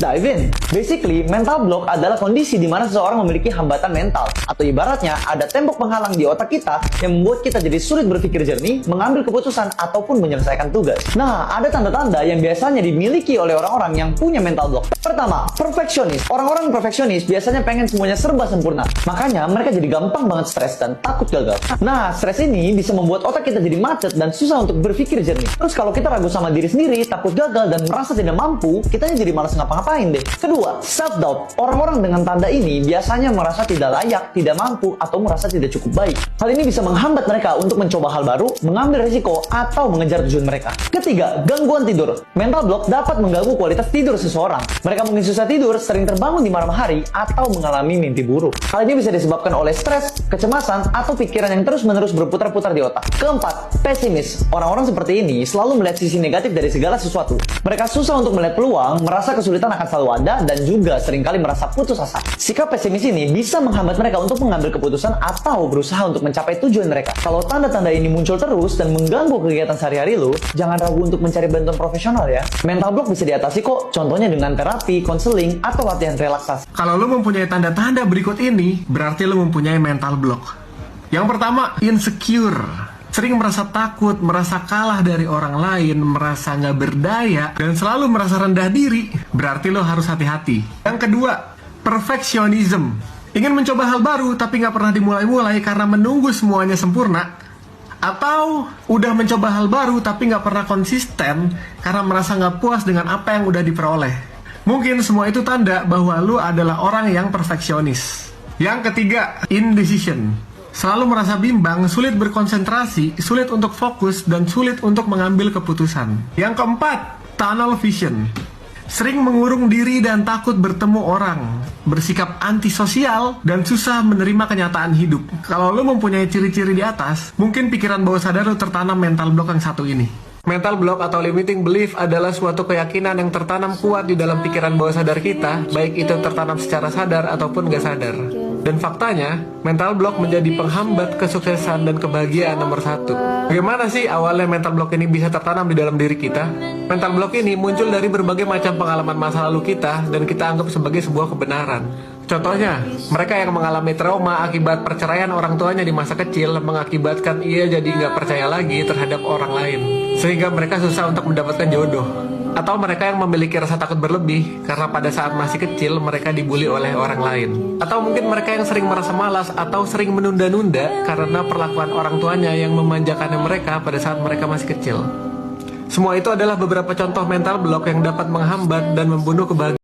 dive in. Basically, mental block adalah kondisi di mana seseorang memiliki hambatan mental, atau ibaratnya ada tembok penghalang di otak kita yang membuat kita jadi sulit berpikir jernih, mengambil keputusan, ataupun menyelesaikan tugas. Nah, ada tanda-tanda yang biasanya dimiliki oleh orang-orang yang punya mental block. Pertama, perfeksionis. Orang-orang perfeksionis biasanya pengen semuanya serba sempurna. Makanya mereka jadi gampang banget stres dan takut gagal. Nah, stres ini bisa membuat otak kita jadi macet dan susah untuk berpikir jernih. Terus kalau kita ragu sama diri sendiri, takut gagal, dan merasa tidak mampu, kitanya jadi malas ngapa-ngapain deh. Kedua, self-doubt. Orang-orang dengan tanda ini biasanya merasa tidak layak, tidak mampu, atau merasa tidak cukup baik. Hal ini bisa menghambat mereka untuk mencoba hal baru, mengambil risiko, atau mengejar tujuan mereka. Ketiga, gangguan tidur. Mental block dapat mengganggu kualitas tidur seseorang. Mereka mungkin susah tidur, sering terbangun di malam hari, atau mengalami mimpi buruk. Hal ini bisa disebabkan oleh stres, kecemasan, atau pikiran yang terus-menerus berputar-putar di otak. Keempat, pesimis. Orang-orang seperti ini selalu melihat sisi negatif dari segala sesuatu. Mereka susah untuk melihat peluang, merasa kesulitan akan selalu ada, dan juga seringkali merasa putus asa. Sikap pesimis ini bisa menghambat mereka untuk mengambil keputusan atau berusaha untuk mencapai tujuan mereka. Kalau tanda-tanda ini muncul terus dan mengganggu kegiatan sehari-hari lo, jangan ragu untuk mencari bantuan profesional ya. Mental block bisa diatasi kok, contohnya dengan terapi, konseling, atau latihan relaksasi. Kalau lo mempunyai tanda-tanda berikut ini, berarti lo mempunyai mental block. Yang pertama, insecure. Sering merasa takut, merasa kalah dari orang lain, merasa nggak berdaya, dan selalu merasa rendah diri. Berarti lo harus hati-hati. Yang kedua, perfectionism. Ingin mencoba hal baru tapi nggak pernah dimulai-mulai karena menunggu semuanya sempurna. Atau udah mencoba hal baru tapi nggak pernah konsisten karena merasa nggak puas dengan apa yang udah diperoleh. Mungkin semua itu tanda bahwa lo adalah orang yang perfeksionis. Yang ketiga, indecision. Selalu merasa bimbang, sulit berkonsentrasi, sulit untuk fokus, dan sulit untuk mengambil keputusan. Yang keempat, tunnel vision. Sering mengurung diri dan takut bertemu orang, bersikap antisosial, dan susah menerima kenyataan hidup. Kalau lo mempunyai ciri-ciri di atas, mungkin pikiran bawah sadar lo tertanam mental block yang satu ini. Mental block atau limiting belief adalah suatu keyakinan yang tertanam kuat di dalam pikiran bawah sadar kita, baik itu tertanam secara sadar ataupun gak sadar. Dan faktanya, mental block menjadi penghambat kesuksesan dan kebahagiaan nomor satu. Bagaimana sih awalnya mental block ini bisa tertanam di dalam diri kita? Mental block ini muncul dari berbagai macam pengalaman masa lalu kita dan kita anggap sebagai sebuah kebenaran. Contohnya, mereka yang mengalami trauma akibat perceraian orang tuanya di masa kecil mengakibatkan ia jadi nggak percaya lagi terhadap orang lain, sehingga mereka susah untuk mendapatkan jodoh. Atau mereka yang memiliki rasa takut berlebih karena pada saat masih kecil mereka dibully oleh orang lain. Atau mungkin mereka yang sering merasa malas atau sering menunda-nunda karena perlakuan orang tuanya yang memanjakannya mereka pada saat mereka masih kecil. Semua itu adalah beberapa contoh mental block yang dapat menghambat dan membunuh kebahagiaan